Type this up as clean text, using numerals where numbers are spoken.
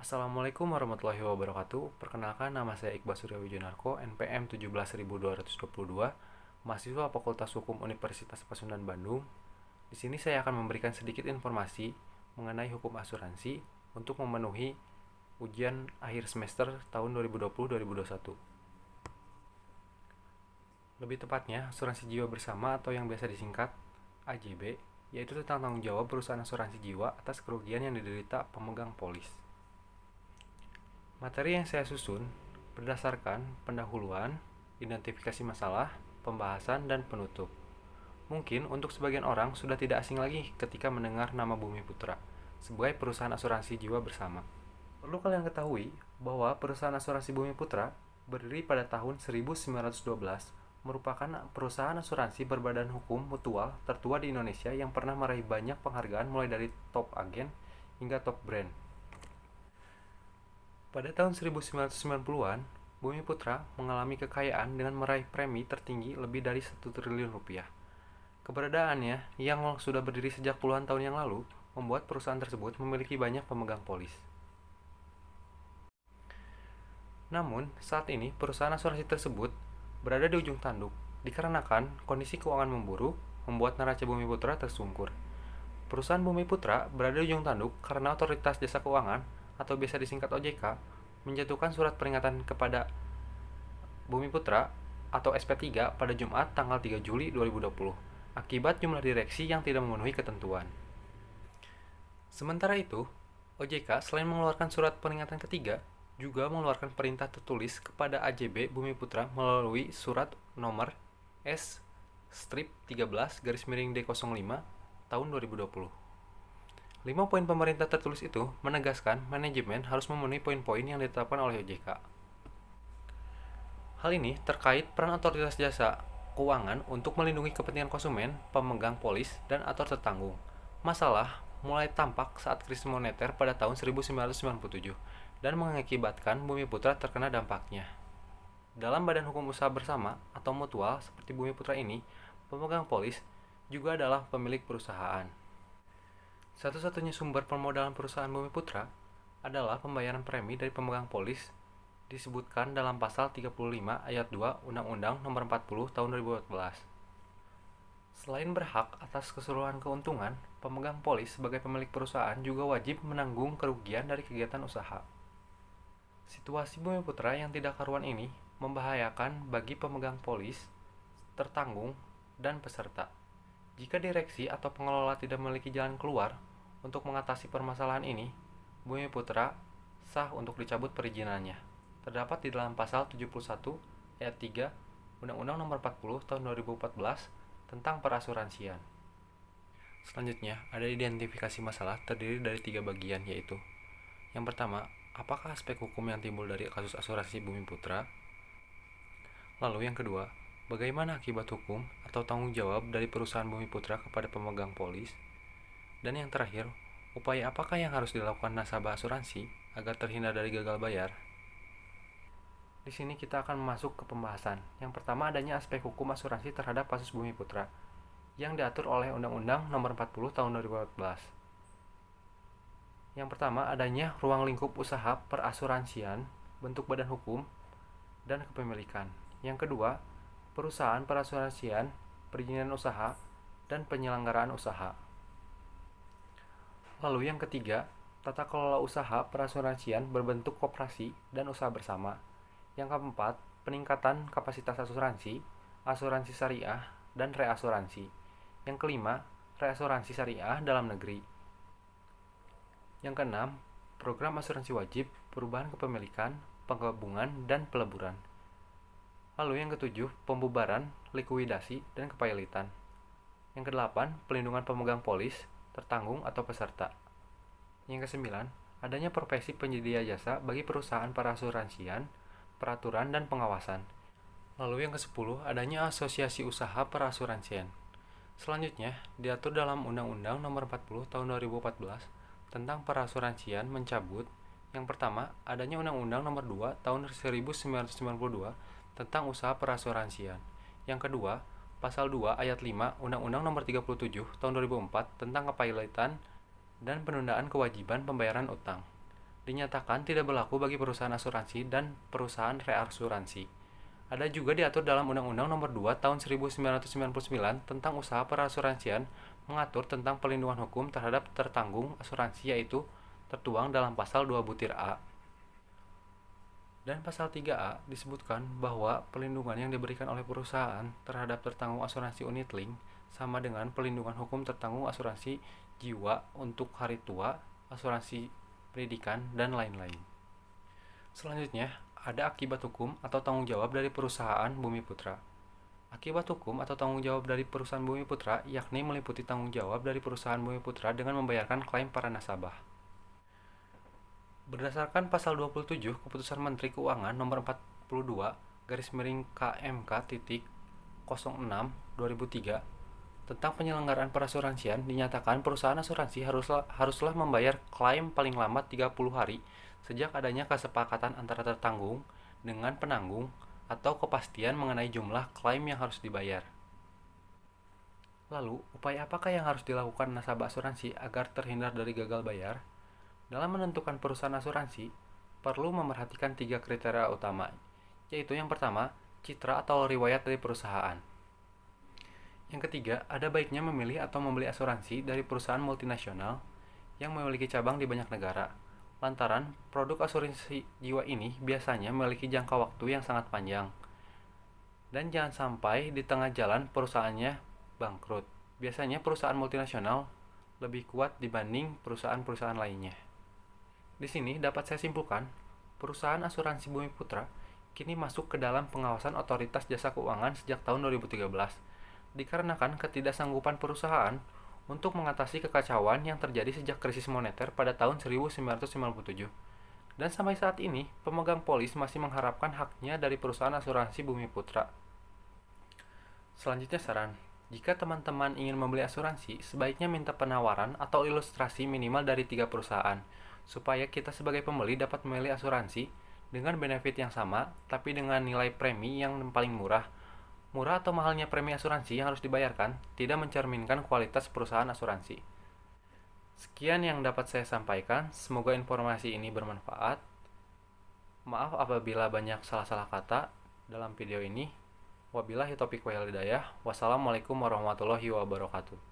Assalamualaikum warahmatullahi wabarakatuh. Perkenalkan, nama saya Iqbal Surya Wijanarko, NPM 17222, mahasiswa Fakultas Hukum Universitas Pasundan Bandung. Di sini saya akan memberikan sedikit informasi mengenai hukum asuransi untuk memenuhi ujian akhir semester tahun 2020-2021. Lebih tepatnya, asuransi jiwa bersama atau yang biasa disingkat AJB, yaitu tentang tanggung jawab perusahaan asuransi jiwa atas kerugian yang diderita pemegang polis. Materi yang saya susun berdasarkan pendahuluan, identifikasi masalah, pembahasan, dan penutup. Mungkin untuk sebagian orang sudah tidak asing lagi ketika mendengar nama Bumi Putra sebagai perusahaan asuransi jiwa bersama. Perlu kalian ketahui bahwa perusahaan asuransi Bumi Putra berdiri pada tahun 1912, merupakan perusahaan asuransi berbadan hukum mutual tertua di Indonesia yang pernah meraih banyak penghargaan mulai dari top agen hingga top brand. Pada tahun 1990-an, Bumi Putra mengalami kekayaan dengan meraih premi tertinggi lebih dari 1 triliun rupiah. Keberadaannya yang sudah berdiri sejak puluhan tahun yang lalu membuat perusahaan tersebut memiliki banyak pemegang polis. Namun, saat ini perusahaan asuransi tersebut berada di ujung tanduk dikarenakan kondisi keuangan memburuk membuat neraca Bumi Putra tersungkur. Perusahaan Bumi Putra berada di ujung tanduk karena Otoritas Jasa Keuangan atau biasa disingkat OJK menjatuhkan surat peringatan kepada Bumi Putra atau SP3 pada Jumat tanggal 3 Juli 2020 akibat jumlah direksi yang tidak memenuhi ketentuan. Sementara itu, OJK selain mengeluarkan surat peringatan ketiga, juga mengeluarkan perintah tertulis kepada AJB Bumi Putra melalui surat nomor S-13-D05 tahun 2020. 5 poin pemerintah tertulis itu menegaskan manajemen harus memenuhi poin-poin yang ditetapkan oleh OJK. Hal ini terkait peran Otoritas Jasa Keuangan untuk melindungi kepentingan konsumen, pemegang polis, dan atau tertanggung. Masalah mulai tampak saat krisis moneter pada tahun 1997 dan mengakibatkan Bumi Putra terkena dampaknya. Dalam badan hukum usaha bersama atau mutual seperti Bumi Putra ini, pemegang polis juga adalah pemilik perusahaan. Satu-satunya sumber permodalan perusahaan Bumi Putra adalah pembayaran premi dari pemegang polis disebutkan dalam pasal 35 ayat 2 Undang-Undang Nomor 40 Tahun 2014. Selain berhak atas keseluruhan keuntungan, pemegang polis sebagai pemilik perusahaan juga wajib menanggung kerugian dari kegiatan usaha. Situasi Bumi Putra yang tidak karuan ini membahayakan bagi pemegang polis, tertanggung, dan peserta. Jika direksi atau pengelola tidak memiliki jalan keluar untuk mengatasi permasalahan ini, Bumi Putra sah untuk dicabut perizinannya. Terdapat di dalam pasal 71 ayat 3 Undang-Undang Nomor 40 Tahun 2014 tentang perasuransian. Selanjutnya, ada identifikasi masalah terdiri dari 3 bagian, yaitu: yang pertama, apakah aspek hukum yang timbul dari kasus asuransi Bumi Putra? Lalu yang kedua, bagaimana akibat hukum atau tanggung jawab dari perusahaan Bumi Putra kepada pemegang polis? Dan yang terakhir, upaya apakah yang harus dilakukan nasabah asuransi agar terhindar dari gagal bayar? Di sini kita akan masuk ke pembahasan. Yang pertama, adanya aspek hukum asuransi terhadap kasus Bumi Putra yang diatur oleh Undang-Undang Nomor 40 Tahun 2014. Yang pertama, adanya ruang lingkup usaha perasuransian, bentuk badan hukum, dan kepemilikan. Yang kedua, perusahaan perasuransian, perizinan usaha, dan penyelenggaraan usaha. Lalu yang ketiga, tata kelola usaha perasuransian berbentuk koperasi dan usaha bersama. Yang keempat, peningkatan kapasitas asuransi, asuransi syariah, dan reasuransi. Yang kelima, reasuransi syariah dalam negeri. Yang keenam, program asuransi wajib, perubahan kepemilikan, penggabungan, dan peleburan. Lalu yang ketujuh, pembubaran, likuidasi, dan kepilitan. Yang kedelapan, pelindungan pemegang polis, tertanggung atau peserta. Yang kesembilan, adanya profesi penyedia jasa bagi perusahaan perasuransian, peraturan, dan pengawasan. Lalu yang ke-10, adanya asosiasi usaha perasuransian. Selanjutnya, diatur dalam Undang-Undang Nomor 40 Tahun 2014 tentang perasuransian mencabut: yang pertama, adanya Undang-Undang Nomor 2 Tahun 1992 tentang usaha perasuransian. Yang kedua, Pasal 2 Ayat 5 Undang-Undang Nomor 37 Tahun 2004 tentang kepilitan dan penundaan kewajiban pembayaran utang. dinyatakan tidak berlaku bagi perusahaan asuransi dan perusahaan reasuransi. Ada juga diatur dalam Undang-Undang Nomor 2 Tahun 1999 tentang Usaha Perasuransian mengatur tentang pelindungan hukum terhadap tertanggung asuransi, yaitu tertuang dalam pasal 2 butir A. Dan pasal 3A disebutkan bahwa pelindungan yang diberikan oleh perusahaan terhadap tertanggung asuransi unit link sama dengan pelindungan hukum tertanggung asuransi jiwa untuk hari tua, asuransi pendidikan, dan lain-lain. Selanjutnya, ada akibat hukum atau tanggung jawab dari perusahaan Bumi Putra. Akibat hukum atau tanggung jawab dari perusahaan Bumi Putra yakni meliputi tanggung jawab dari perusahaan Bumi Putra dengan membayarkan klaim para nasabah. Berdasarkan pasal 27 Keputusan Menteri Keuangan Nomor 42 KMK.06/2003 tentang penyelenggaraan perasuransian, dinyatakan perusahaan asuransi haruslah membayar klaim paling lambat 30 hari sejak adanya kesepakatan antara tertanggung dengan penanggung atau kepastian mengenai jumlah klaim yang harus dibayar. Lalu, upaya apakah yang harus dilakukan nasabah asuransi agar terhindar dari gagal bayar? Dalam menentukan perusahaan asuransi, perlu memerhatikan 3 kriteria utama, yaitu yang pertama, citra atau riwayat dari perusahaan. Yang ketiga, ada baiknya memilih atau membeli asuransi dari perusahaan multinasional yang memiliki cabang di banyak negara, lantaran produk asuransi jiwa ini biasanya memiliki jangka waktu yang sangat panjang. Dan jangan sampai di tengah jalan perusahaannya bangkrut. Biasanya perusahaan multinasional lebih kuat dibanding perusahaan-perusahaan lainnya. Di sini dapat saya simpulkan, perusahaan asuransi Bumi Putra kini masuk ke dalam pengawasan Otoritas Jasa Keuangan sejak tahun 2013, dikarenakan ketidaksanggupan perusahaan untuk mengatasi kekacauan yang terjadi sejak krisis moneter pada tahun 1997. Dan sampai saat ini, pemegang polis masih mengharapkan haknya dari perusahaan asuransi Bumi Putra. Selanjutnya saran, jika teman-teman ingin membeli asuransi, sebaiknya minta penawaran atau ilustrasi minimal dari 3 perusahaan, supaya kita sebagai pembeli dapat memilih asuransi dengan benefit yang sama, tapi dengan nilai premi yang paling murah. Murah atau mahalnya premi asuransi yang harus dibayarkan tidak mencerminkan kualitas perusahaan asuransi. Sekian yang dapat saya sampaikan, semoga informasi ini bermanfaat. Maaf apabila banyak salah-salah kata dalam video ini. Wabillahi taufiq wal hidayah. Wassalamualaikum warahmatullahi wabarakatuh.